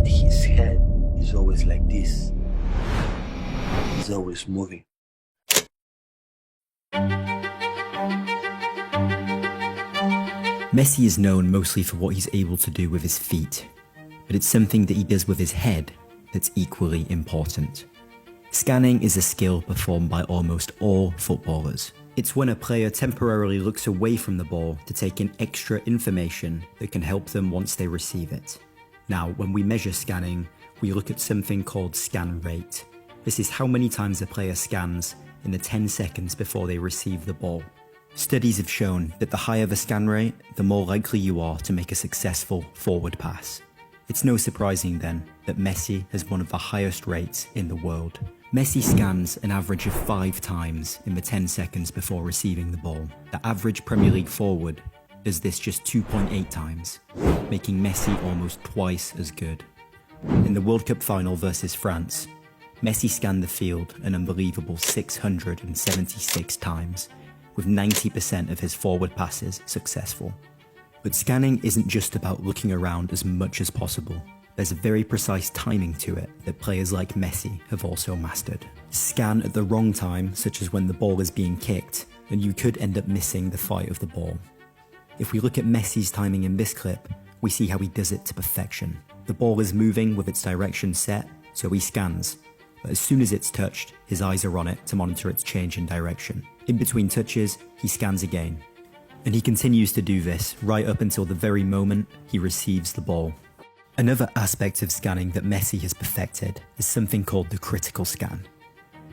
but his head is always like this. He's always moving. Messi is known mostly for what he's able to do with his feet, but it's something that he does with his head that's equally important. Scanning is a skill performed by almost all footballers. It's when a player temporarily looks away from the ball to take in extra information that can help them once they receive it. Now, when we measure scanning, we look at something called scan rate. This is how many times a player scans in the 10 seconds before they receive the ball. Studies have shown that the higher the scan rate, the more likely you are to make a successful forward pass. It's no surprising then that Messi has one of the highest rates in the world. Messi scans an average of 5 times in the 10 seconds before receiving the ball. The average Premier League forward does this just 2.8 times, making Messi almost twice as good. In the World Cup final versus France, Messi scanned the field an unbelievable 676 times, with 90% of his forward passes successful. But scanning isn't just about looking around as much as possible. There's a very precise timing to it that players like Messi have also mastered. Scan at the wrong time, such as when the ball is being kicked, and you could end up missing the flight of the ball. If we look at Messi's timing in this clip, we see how he does it to perfection. The ball is moving with its direction set, so he scans. But as soon as it's touched, his eyes are on it to monitor its change in direction. In between touches, he scans again. And he continues to do this right up until the very moment he receives the ball. Another aspect of scanning that Messi has perfected is something called the critical scan.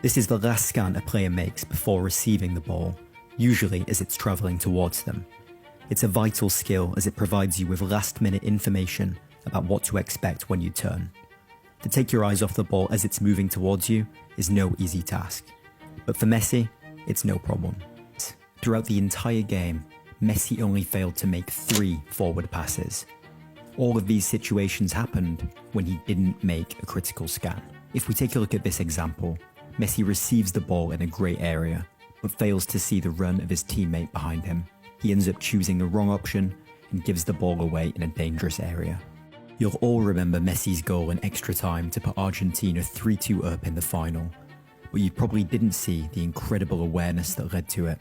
This is the last scan a player makes before receiving the ball, usually as it's travelling towards them. It's a vital skill as it provides you with last-minute information about what to expect when you turn. To take your eyes off the ball as it's moving towards you is no easy task. But for Messi, it's no problem. Throughout the entire game, Messi only failed to make 3 forward passes. All of these situations happened when he didn't make a critical scan. If we take a look at this example, Messi receives the ball in a grey area, but fails to see the run of his teammate behind him. He ends up choosing the wrong option and gives the ball away in a dangerous area. You'll all remember Messi's goal in extra time to put Argentina 3-2 up in the final, but you probably didn't see the incredible awareness that led to it.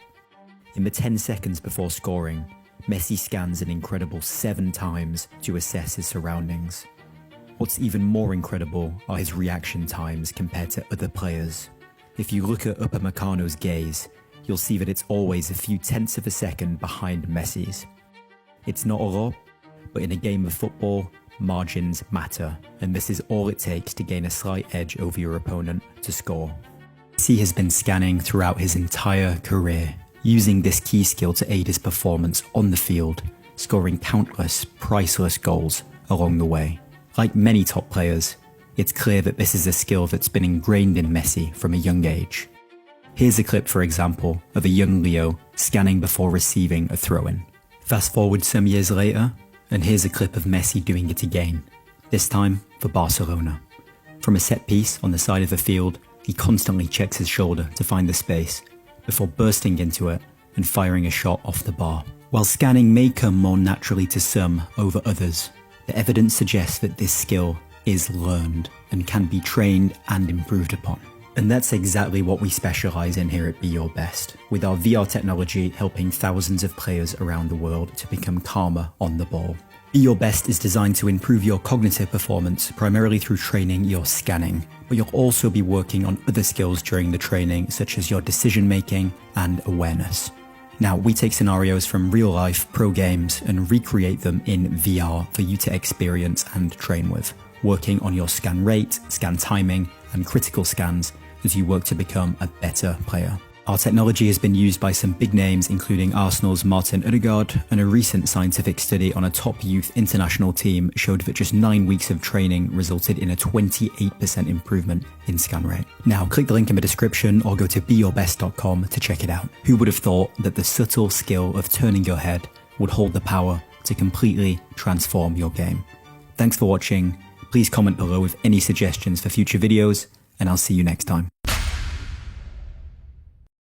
In the 10 seconds before scoring, Messi scans an incredible 7 times to assess his surroundings. What's even more incredible are his reaction times compared to other players. If you look at Upamecano's gaze, you'll see that it's always a few tenths of a second behind Messi's. It's not a lot, but in a game of football, margins matter, and this is all it takes to gain a slight edge over your opponent to score. Messi has been scanning throughout his entire career, using this key skill to aid his performance on the field, scoring countless, priceless goals along the way. Like many top players, it's clear that this is a skill that's been ingrained in Messi from a young age. Here's a clip, for example, of a young Leo scanning before receiving a throw-in. Fast forward some years later, and here's a clip of Messi doing it again, this time for Barcelona. From a set piece on the side of the field, he constantly checks his shoulder to find the space, before bursting into it and firing a shot off the bar. While scanning may come more naturally to some over others, the evidence suggests that this skill is learned and can be trained and improved upon. And that's exactly what we specialise in here at Be Your Best, with our VR technology helping thousands of players around the world to become calmer on the ball. Be Your Best is designed to improve your cognitive performance primarily through training your scanning, but you'll also be working on other skills during the training such as your decision making and awareness. Now, we take scenarios from real life pro games and recreate them in VR for you to experience and train with, working on your scan rate, scan timing, and critical scans as you work to become a better player. Our technology has been used by some big names including Arsenal's Martin Odegaard, and a recent scientific study on a top youth international team showed that just 9 weeks of training resulted in a 28% improvement in scan rate. Now click the link in the description or go to beyourbest.com to check it out. Who would have thought that the subtle skill of turning your head would hold the power to completely transform your game? Thanks for watching. Please comment below with any suggestions for future videos, and I'll see you next time.